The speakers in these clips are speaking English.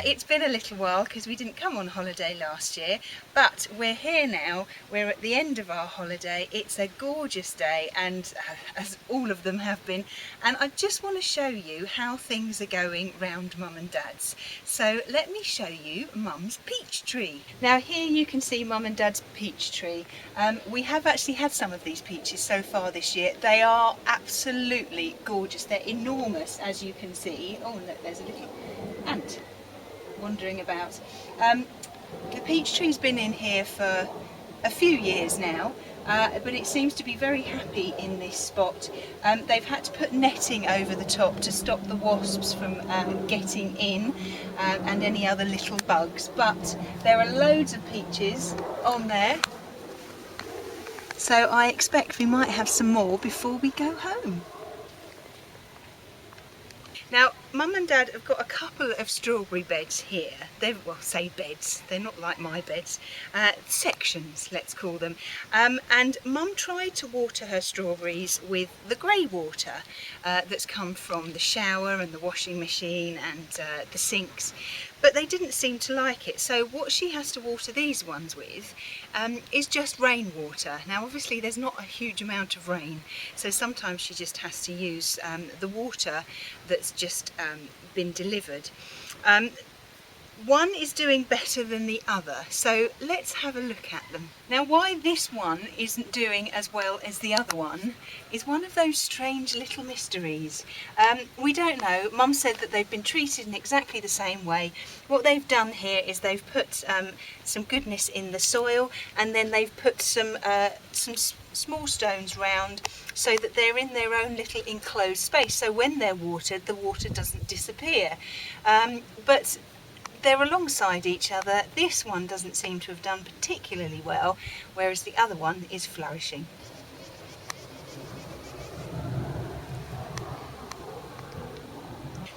It's been a little while because we didn't come on holiday last year, but we're here now. We're at the end of our holiday. It's a gorgeous day, and as all of them have been, and I just want to show you how things are going round Mum and Dad's. So let me show you Mum's peach tree. Now here you can see Mum and Dad's peach tree. We have actually had some of these peaches so far this year. They are absolutely gorgeous. They're enormous, as you can see. Oh look, there's a little ant wandering about. The peach tree's been in here for a few years now, but it seems to be very happy in this spot. They've had to put netting over the top to stop the wasps from getting in and any other little bugs, but there are loads of peaches on there, so I expect we might have some more before we go home. Now, Mum and Dad have got a couple of strawberry beds here. Well, say beds, they're not like my beds, sections, let's call them. And Mum tried to water her strawberries with the grey water that's come from the shower and the washing machine and the sinks, but they didn't seem to like it. So what she has to water these ones with is just rainwater. Now obviously there's not a huge amount of rain, so sometimes she just has to use the water that's just been delivered. One is doing better than the other, so let's have a look at them. Now why this one isn't doing as well as the other one is one of those strange little mysteries. We don't know. Mum said that they've been treated in exactly the same way. What they've done here is they've put some goodness in the soil, and then they've put some small stones round so that they're in their own little enclosed space, so when they're watered the water doesn't disappear. But they're alongside each other. This one doesn't seem to have done particularly well, whereas the other one is flourishing.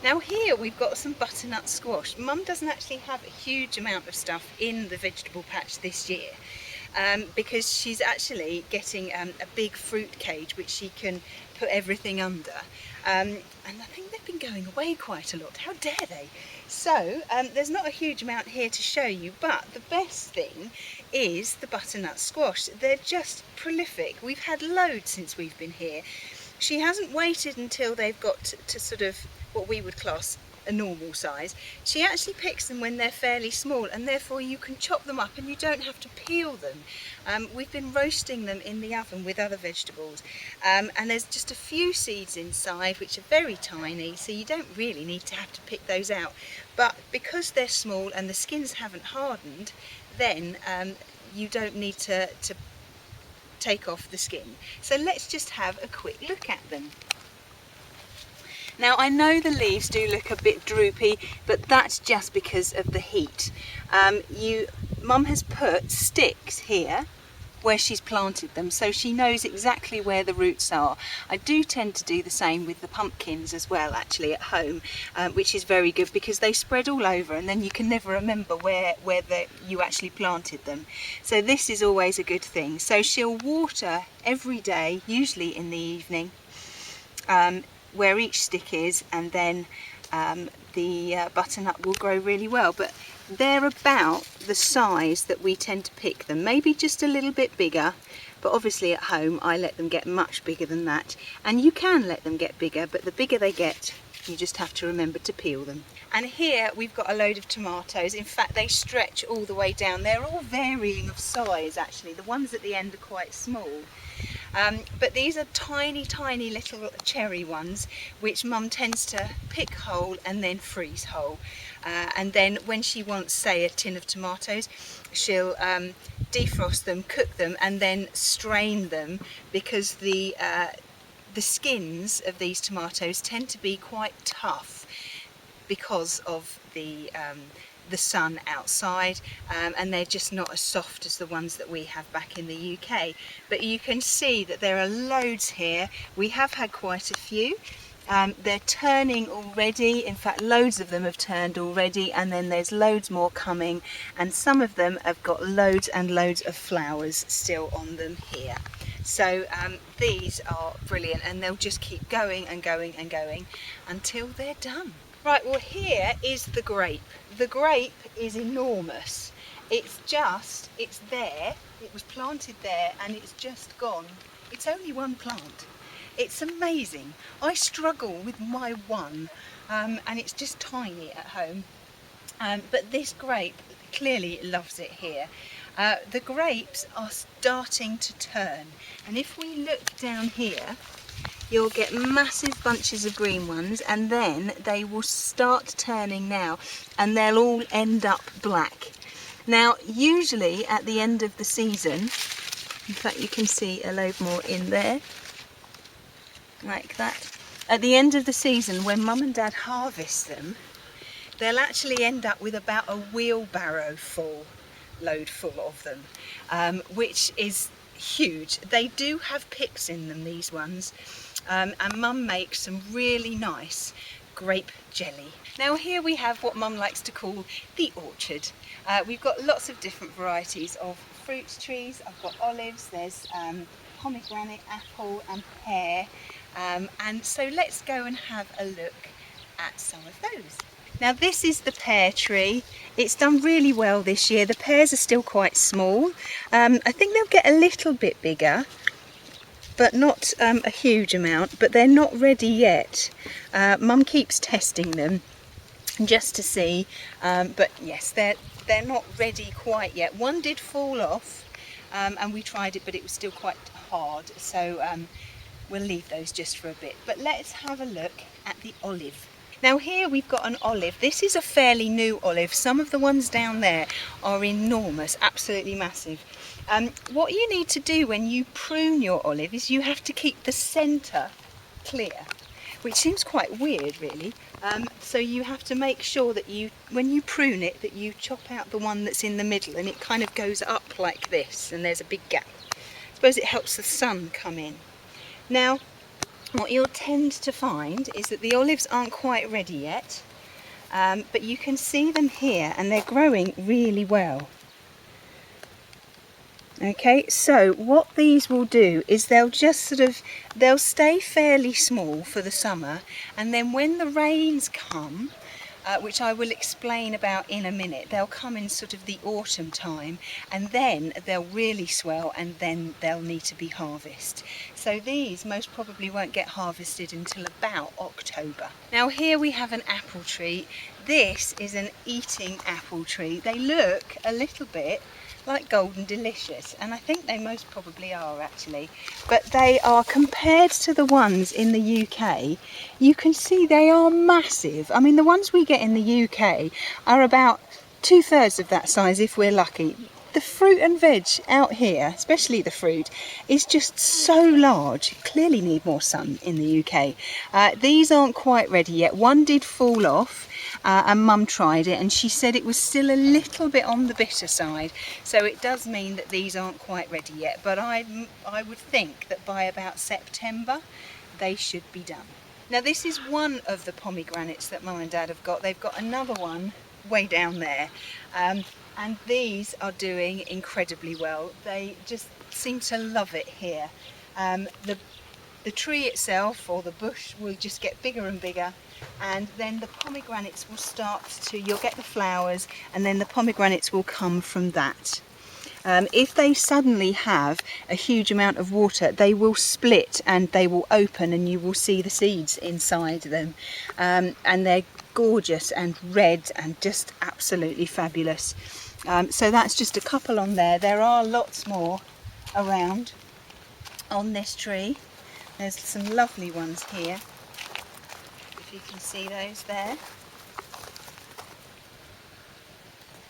Now here we've got some butternut squash. Mum doesn't actually have a huge amount of stuff in the vegetable patch this year, because she's actually getting a big fruit cage which she can put everything under. And I think they've been going away quite a lot. How dare they? So there's not a huge amount here to show you, but the best thing is the butternut squash. They're just prolific. We've had loads since we've been here. She hasn't waited until they've got to sort of what we would class a normal size. She actually picks them when they're fairly small, and therefore you can chop them up and you don't have to peel them. We've been roasting them in the oven with other vegetables, and there's just a few seeds inside which are very tiny, so you don't really need to have to pick those out. But because they're small and the skins haven't hardened, then you don't need to take off the skin. So let's just have a quick look at them. Now I know the leaves do look a bit droopy, but that's just because of the heat. Mum has put sticks here where she's planted them, so she knows exactly where the roots are. I do tend to do the same with the pumpkins as well, actually, at home, which is very good because they spread all over and then you can never remember where you actually planted them. So this is always a good thing. So she'll water every day, usually in the evening, where each stick is, and then the butternut will grow really well. But they're about the size that we tend to pick them, maybe just a little bit bigger, but obviously at home I let them get much bigger than that, and you can let them get bigger, but the bigger they get you just have to remember to peel them. And here we've got a load of tomatoes. In fact they stretch all the way down. They're all varying of size actually. The ones at the end are quite small. But these are tiny little cherry ones which Mum tends to pick whole and then freeze whole, and then when she wants, say, a tin of tomatoes, she'll defrost them, cook them, and then strain them, because the skins of these tomatoes tend to be quite tough because of the sun outside, and they're just not as soft as the ones that we have back in the UK. But you can see that there are loads here. We have had quite a few. They're turning already. In fact, loads of them have turned already, and then there's loads more coming, and some of them have got loads and loads of flowers still on them here. So these are brilliant, and they'll just keep going and going and going until they're done. Right, well here is the grape. The grape is enormous. It's there, it was planted there and it's just gone. It's only one plant. It's amazing. I struggle with my one and it's just tiny at home. But this grape clearly loves it here. The grapes are starting to turn, and if we look down here, you'll get massive bunches of green ones, and then they will start turning now, and they'll all end up black. Now, usually at the end of the season, in fact you can see a load more in there, like that. At the end of the season, when Mum and Dad harvest them, they'll actually end up with about a wheelbarrow load full of them, which is huge. They do have picks in them, these ones, and Mum makes some really nice grape jelly. Now here we have what Mum likes to call the orchard. We've got lots of different varieties of fruit trees. I've got olives, there's pomegranate, apple and pear, and so let's go and have a look at some of those. Now this is the pear tree. It's done really well this year. The pears are still quite small. I think they'll get a little bit bigger, but not a huge amount, but they're not ready yet. Mum keeps testing them just to see, but yes, they're not ready quite yet. One did fall off and we tried it, but it was still quite hard, so we'll leave those just for a bit. But let's have a look at the olive. Now here we've got an olive. This is a fairly new olive. Some of the ones down there are enormous, absolutely massive. What you need to do when you prune your olive is you have to keep the centre clear, which seems quite weird really. So you have to make sure that when you prune it, that you chop out the one that's in the middle, and it kind of goes up like this, and there's a big gap. I suppose it helps the sun come in. Now, what you'll tend to find is that the olives aren't quite ready yet, but you can see them here and they're growing really well. Okay, so what these will do is they'll stay fairly small for the summer, and then when the rains come, which I will explain about in a minute, they'll come in sort of the autumn time, and then they'll really swell, and then they'll need to be harvested. So these most probably won't get harvested until about October. Now here we have an apple tree. This is an eating apple tree. They look a little bit like Golden Delicious, and I think they most probably are actually, but they are, compared to the ones in the UK, you can see they are massive. I mean, the ones we get in the UK are about 2/3 of that size if we're lucky. The fruit and veg out here, especially the fruit, is just so large. Clearly need more sun in the UK. These aren't quite ready yet. One did fall off, and Mum tried it and she said it was still a little bit on the bitter side, so it does mean that these aren't quite ready yet, but I would think that by about September they should be done. Now this is one of the pomegranates that Mum and Dad have got. They've got another one way down there, and these are doing incredibly well. They just seem to love it here. The tree itself, or the bush, will just get bigger and bigger, and then the pomegranates will start to, you'll get the flowers, and then the pomegranates will come from that. If they suddenly have a huge amount of water, they will split and they will open, and you will see the seeds inside them, and they're gorgeous and red and just absolutely fabulous. So that's just a couple on there. There are lots more around on this tree. There's some lovely ones here, if you can see those there.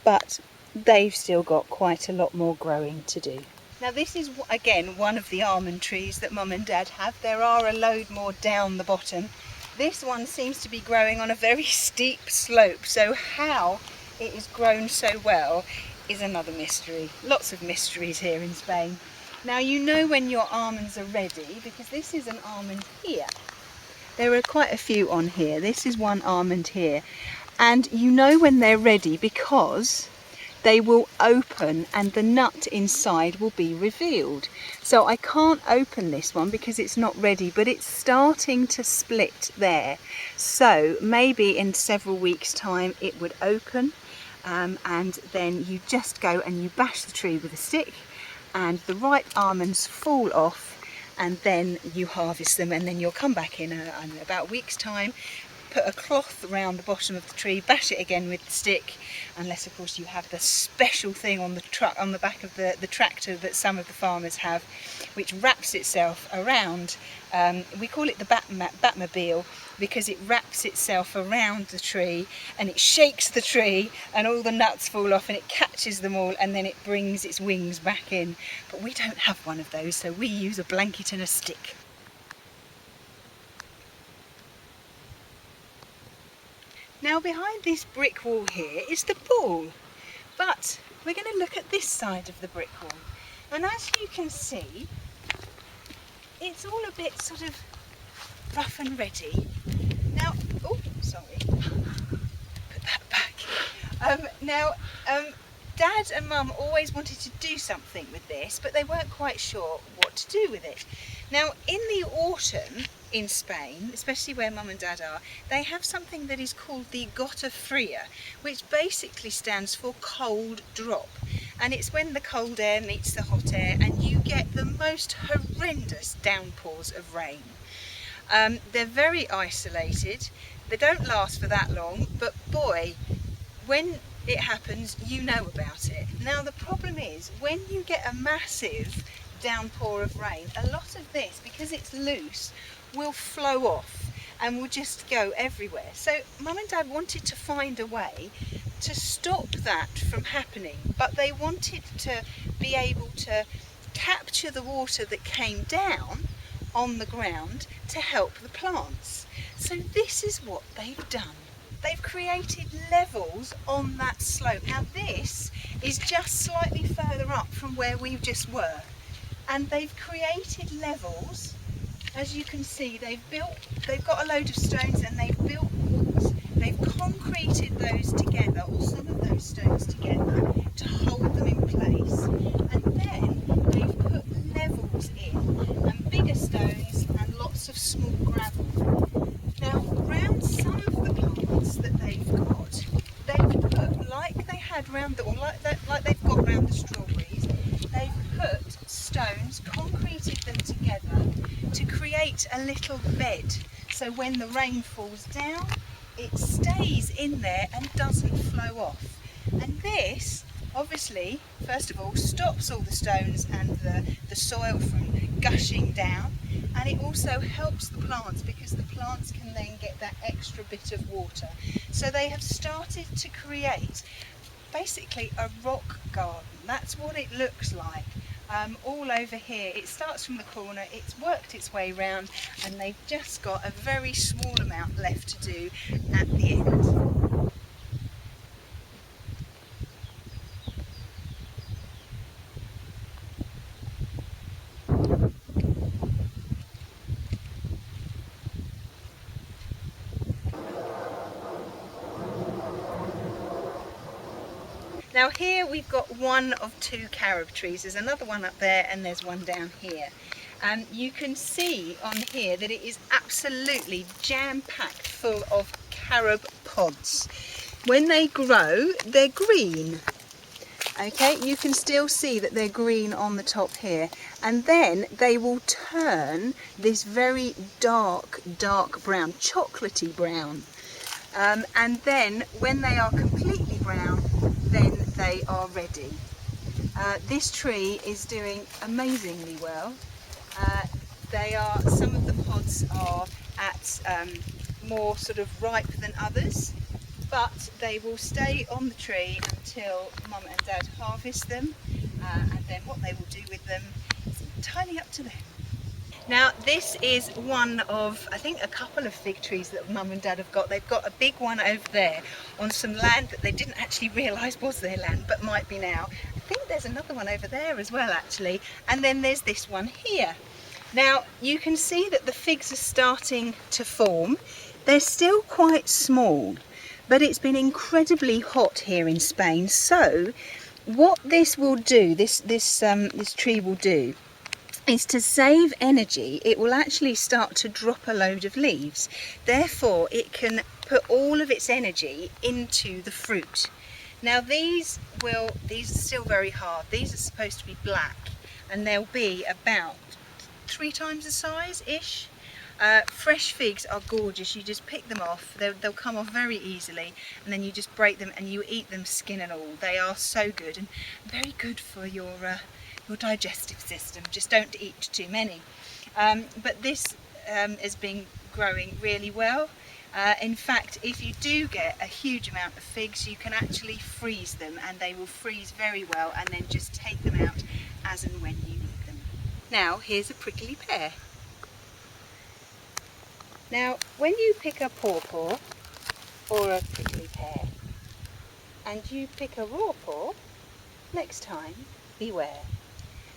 But they've still got quite a lot more growing to do. Now this is again one of the almond trees that Mum and Dad have. There are a load more down the bottom. This one seems to be growing on a very steep slope, so how it has grown so well is another mystery. Lots of mysteries here in Spain. Now you know when your almonds are ready, because this is an almond here. There are quite a few on here. This is one almond here, and you know when they're ready because they will open and the nut inside will be revealed. So I can't open this one because it's not ready, but it's starting to split there. So maybe in several weeks' time it would open, and then you just go and you bash the tree with a stick and the ripe almonds fall off, and then you harvest them, and then you'll come back in about a week's time, put a cloth around the bottom of the tree, bash it again with the stick, unless of course you have the special thing on the truck, on the back of the tractor that some of the farmers have, which wraps itself around, we call it the Batmobile, because it wraps itself around the tree and it shakes the tree and all the nuts fall off and it catches them all, and then it brings its wings back in. But we don't have one of those, so we use a blanket and a stick. Now behind this brick wall here is the pool, but we're going to look at this side of the brick wall, and as you can see it's all a bit sort of rough and ready. Now, oh sorry, put that back. Dad and Mum always wanted to do something with this, but they weren't quite sure what to do with it. Now in the autumn in Spain, especially where Mum and Dad are, they have something that is called the gota fria, which basically stands for cold drop, and it's when the cold air meets the hot air and you get the most horrendous downpours of rain. They're very isolated, they don't last for that long, but boy, when it happens you know about it. Now the problem is, when you get a massive downpour of rain, a lot of this, because it's loose, will flow off and will just go everywhere. So Mum and Dad wanted to find a way to stop that from happening, but they wanted to be able to capture the water that came down on the ground to help the plants. So this is what they've done. They've created levels on that slope. Now this is just slightly further up from where we just were, and they've created levels. As you can see, they've got a load of stones and they've built walls. They've concreted those together, or some of those stones together, to hold them in place, and then they've put levels in, and bigger stones and lots of small gravel. Now around some of the plants that they've put, like they had round the, or like they've got round the strawberries, they've put stones, concreted them together to create a little bed, so when the rain falls down it stays in there and doesn't flow off. And this obviously, first of all, stops all the stones and the soil from gushing down, and it also helps the plants because the plants can then get that extra bit of water. So they have started to create basically a rock garden. That's what it looks like. All over here, it starts from the corner, it's worked its way round, and they've just got a very small amount left to do at the end. Now here we've got one of two carob trees. There's another one up there and there's one down here. And you can see on here that it is absolutely jam-packed full of carob pods. When they grow, they're green. Okay, you can still see that they're green on the top here. And then they will turn this very dark brown, chocolatey brown. And then when they are completely brown, then they are ready. This tree is doing amazingly well. Some of the pods are at more sort of ripe than others, but they will stay on the tree until Mum and Dad harvest them, and then what they will do with them is entirely up to them. Now this is one of, I think, a couple of fig trees that Mum and Dad have got. They've got a big one over there on some land that they didn't actually realise was their land, but might be now. I think there's another one over there as well actually, and then there's this one here. Now you can see that the figs are starting to form. They're still quite small, but it's been incredibly hot here in Spain. So what this will do, this tree will do, is to save energy. It will actually start to drop a load of leaves. Therefore, it can put all of its energy into the fruit. Now these are still very hard. These are supposed to be black, and they'll be about 3 times the size-ish. Fresh figs are gorgeous. You just pick them off. They'll come off very easily, and then you just break them and you eat them skin and all. They are so good and very good for your digestive system. Just don't eat too many. But this has been growing really well. In fact, if you do get a huge amount of figs, you can actually freeze them, and they will freeze very well, and then just take them out as and when you need them. Now here's a prickly pear. Now when you pick a pawpaw or a prickly pear and you pick a raw paw, next time beware.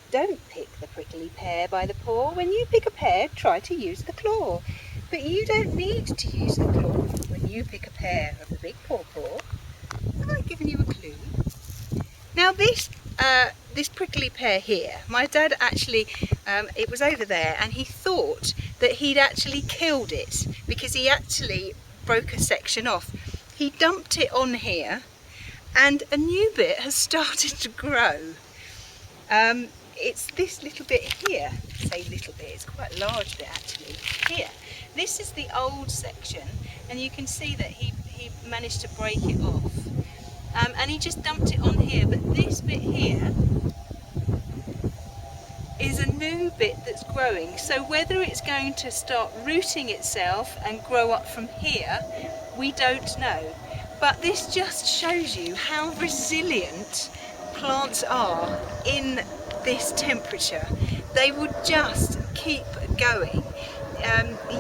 Don't pick the prickly pear by the paw. When you pick a pear, try to use the claw. But you don't need to use the claw when you pick a pear of the big pawpaw. Have I given you a clue? Now this prickly pear here, my dad actually, it was over there, and he thought that he'd actually killed it because he actually broke a section off. He dumped it on here, and a new bit has started to grow. It's this little bit here. I say little bit, it's quite a large bit actually. Here, this is the old section, and you can see that he managed to break it off. And he just dumped it on here, but this bit here is a new bit that's growing. So whether it's going to start rooting itself and grow up from here, we don't know. But this just shows you how resilient plants are in this temperature. They would just keep going.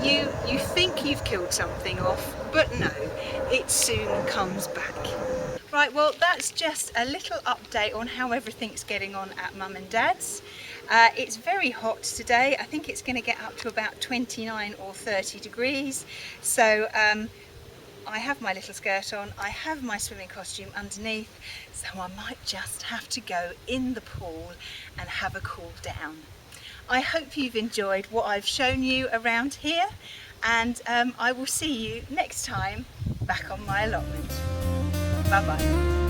You think you've killed something off, but no, it soon comes back. Right, well that's just a little update on how everything's getting on at Mum and Dad's. It's very hot today. I think it's going to get up to about 29 or 30 degrees. So I have my little skirt on, I have my swimming costume underneath, so I might just have to go in the pool and have a cool down. I hope you've enjoyed what I've shown you around here, and I will see you next time back on my allotment. Bye bye.